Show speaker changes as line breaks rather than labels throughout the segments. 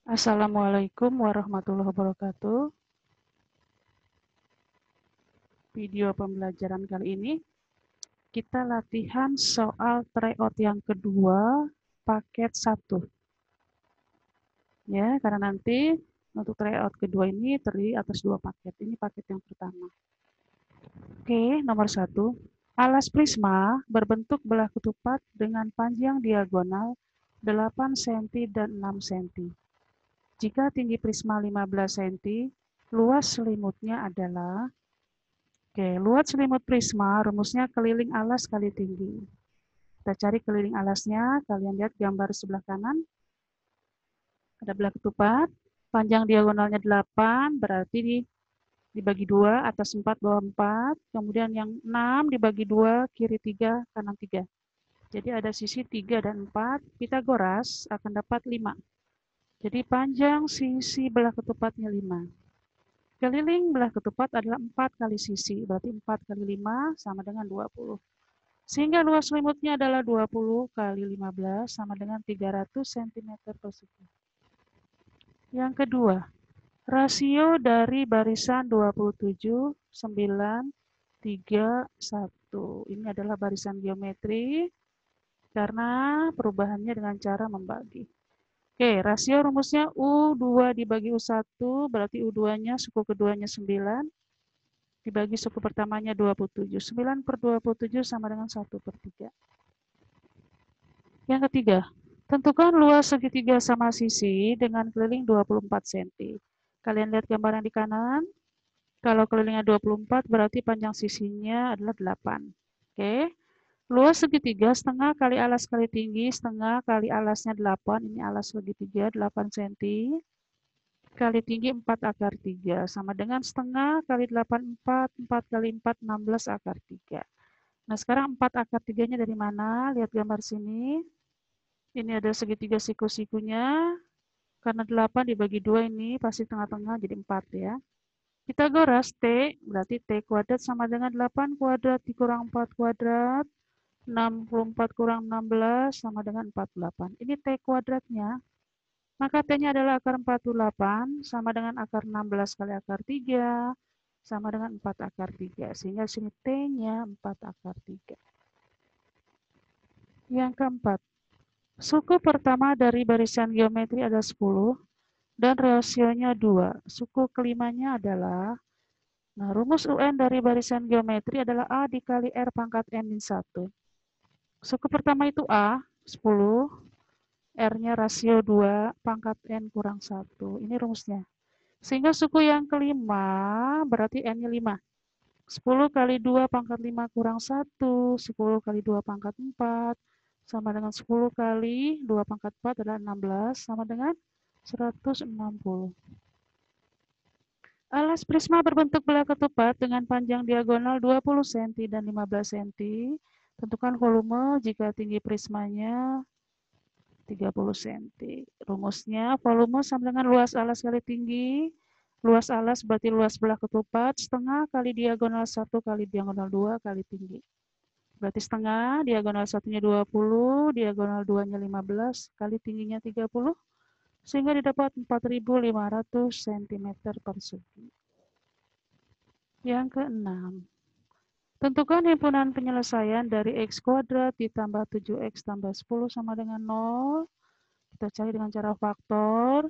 Assalamualaikum warahmatullahi wabarakatuh. Video pembelajaran kali ini kita latihan soal tryout yang kedua paket 1. Ya, karena nanti untuk tryout kedua ini terdiri atas 2 paket. Ini paket yang pertama. Oke, nomor 1. Alas prisma berbentuk belah ketupat dengan panjang diagonal 8 cm dan 6 cm. Jika tinggi prisma 15 cm, luas selimutnya adalah. Oke, luas selimut prisma rumusnya keliling alas kali tinggi. Kita cari keliling alasnya, kalian lihat gambar sebelah kanan. Ada belah ketupat, panjang diagonalnya 8, berarti dibagi 2, atas 4, bawah 4. Kemudian yang 6 dibagi 2, kiri 3, kanan 3. Jadi ada sisi 3 dan 4, Pitagoras akan dapat 5. Jadi panjang sisi belah ketupatnya 5. Keliling belah ketupat adalah 4 kali sisi, berarti 4 kali 5 sama dengan 20. Sehingga luas selimutnya adalah 20 kali 15 sama dengan 300 cm persegi. Yang kedua, rasio dari barisan 27, 9, 3, 1. Ini adalah barisan geometri karena perubahannya dengan cara membagi. Oke, rasio rumusnya U2 dibagi U1, berarti U2-nya suku keduanya 9, dibagi suku pertamanya 27. 9 per 27 sama dengan 1/3. Yang ketiga, tentukan luas segitiga sama sisi dengan keliling 24 cm. Kalian lihat gambar yang di kanan. Kalau kelilingnya 24 berarti panjang sisinya adalah 8. Oke. Luas segitiga setengah kali alas kali tinggi, setengah kali alasnya 8. Ini alas segitiga 8 cm. Kali tinggi 4/3 sama dengan setengah kali 8, 4. 4 kali 4, 16/3. Nah, sekarang 4/3-nya dari mana? Lihat gambar sini. Ini ada segitiga siku-sikunya. Karena 8 dibagi 2 ini pasti tengah-tengah jadi 4 ya. Pitagoras T berarti T kuadrat sama dengan 8 kuadrat dikurang 4 kuadrat. 64 kurang 16 sama dengan 48. Ini T kuadratnya. Maka T-nya adalah akar 48 sama dengan akar 16 kali akar 3 sama dengan 4/3. Sehingga sini T-nya 4/3. Yang keempat, suku pertama dari barisan geometri ada 10 dan rasionya 2. Suku kelimanya adalah, nah rumus UN dari barisan geometri adalah A dikali R pangkat N-1. Suku pertama itu A, 10, R-nya rasio 2, pangkat N kurang 1. Ini rumusnya. Sehingga suku yang kelima berarti N-nya 5. 10 kali 2 pangkat 5 kurang 1, 10 kali 2 pangkat 4, sama dengan 10 kali 2 pangkat 4 adalah 16, sama dengan 160. Alas prisma berbentuk belah ketupat dengan panjang diagonal 20 cm dan 15 cm. Tentukan volume jika tinggi prismanya 30 cm. Rumusnya volume sama dengan luas alas kali tinggi. Luas alas berarti luas belah ketupat setengah kali diagonal 1 kali diagonal 2 kali tinggi. Berarti setengah, diagonal 1-nya 20, diagonal 2-nya 15, kali tingginya 30, sehingga didapat 4.500 cm persegi. Yang keenam, tentukan himpunan penyelesaian dari X kuadrat ditambah 7X tambah 10 sama dengan 0. Kita cari dengan cara faktor.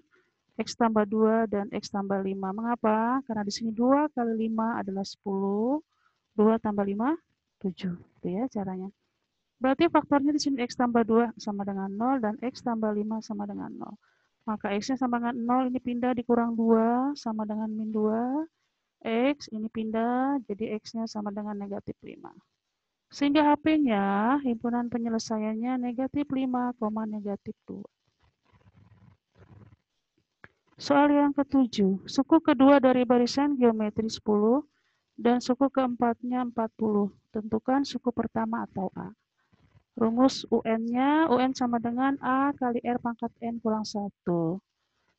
X tambah 2 dan X tambah 5. Mengapa? Karena di sini 2 kali 5 adalah 10. 2 tambah 5, 7. Itu ya caranya. Berarti faktornya di sini X tambah 2 sama dengan 0 dan X tambah 5 sama dengan 0. Maka X-nya sama dengan 0, ini pindah dikurang 2 sama dengan min 2. X ini pindah, jadi X-nya sama dengan negatif 5. Sehingga HP-nya, himpunan penyelesaiannya negatif 5, negatif 2. Soal yang ketujuh, suku kedua dari barisan geometri 10 dan suku keempatnya 40. Tentukan suku pertama atau A. Rumus UN-nya, UN sama dengan A kali R pangkat N kurang 1.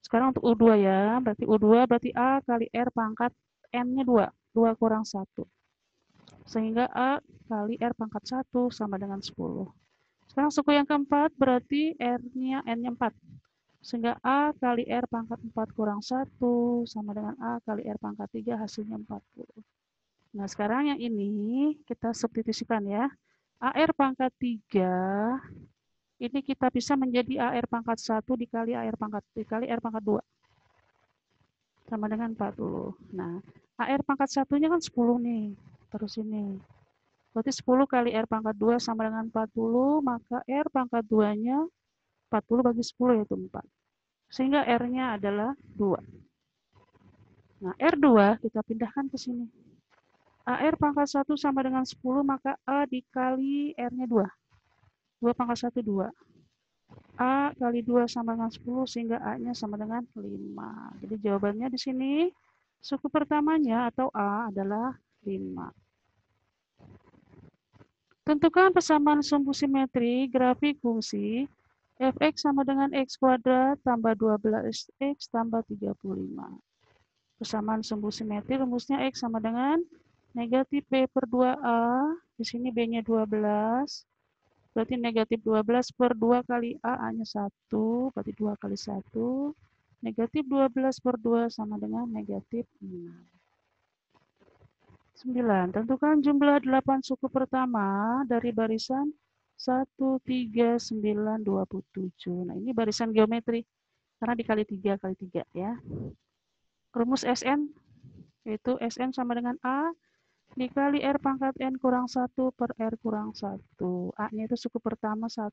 Sekarang untuk U2 ya, berarti U2 berarti A kali R pangkat N-nya 2. 2 kurang 1. Sehingga A kali R pangkat 1 sama dengan 10. Sekarang suku yang keempat berarti R-nya N-nya 4. Sehingga A kali R pangkat 4 kurang 1 sama dengan A kali R pangkat 3 hasilnya 40. Nah, sekarang yang ini kita substitusikan ya. AR pangkat 3 ini kita bisa menjadi AR pangkat 1 dikali R pangkat 2 sama dengan 40. Nah, AR pangkat 1-nya kan 10 nih. Terus ini. Berarti 10 kali R pangkat 2 sama dengan 40, maka R pangkat 2-nya 40 bagi 10 yaitu 4. Sehingga R-nya adalah 2. Nah, R2 kita pindahkan ke sini. AR pangkat 1 sama dengan 10, maka A dikali R-nya 2. 2 pangkat 1, 2. A kali 2 sama dengan 10, sehingga A-nya sama dengan 5. Jadi jawabannya di sini, suku pertamanya atau A adalah 5. Tentukan persamaan sumbu simetri grafik fungsi fx sama dengan x kuadrat tambah 12x tambah 35. Persamaan sumbu simetri rumusnya x sama dengan negatif B per 2A, di sini B-nya 12, berarti negatif 12 per 2 kali A, A-nya 1, berarti 2 kali 1, negatif 12 per 2 sama dengan negatif 6. 9. Tentukan jumlah 8 suku pertama dari barisan 1, 3, 9, 27. Nah, ini barisan geometri, karena dikali 3 kali 3 ya. Rumus SN, yaitu SN sama dengan A dikali R pangkat N kurang 1 per R kurang 1. A-nya itu suku pertama 1,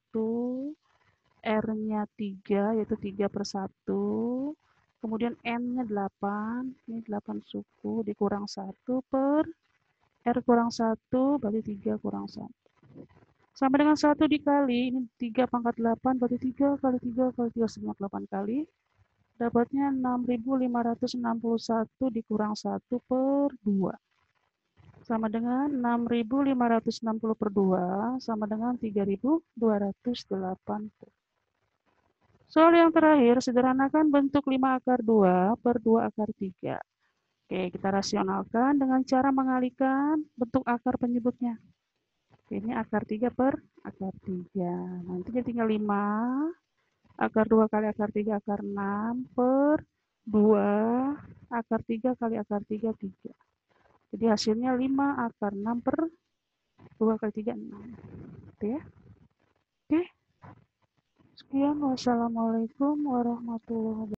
R-nya 3, yaitu 3 per 1. Kemudian N-nya 8, ini 8 suku, dikurang 1 per R kurang 1, berarti 3 kurang 1. Sama dengan 1 dikali, ini 3 pangkat 8, berarti 3 kali 3 kali 3 sebanyak 8 kali. Dapatnya 6.561 dikurang 1 per 2. Sama dengan 6.560 per 2 sama dengan 3.280. Soal yang terakhir, sederhanakan bentuk 5 akar 2 per 2 akar 3. Oke, kita rasionalkan dengan cara mengalihkan bentuk akar penyebutnya. Ini akar 3 per akar 3. Nantinya tinggal 5. Akar 2 kali akar 3 akar 6 per 2 akar 3 kali akar 3, 3. Jadi hasilnya 5 akar 6 per 2 kali 3, 6. Gitu ya. Oke. Sekian. Wassalamualaikum warahmatullahi wabarakatuh.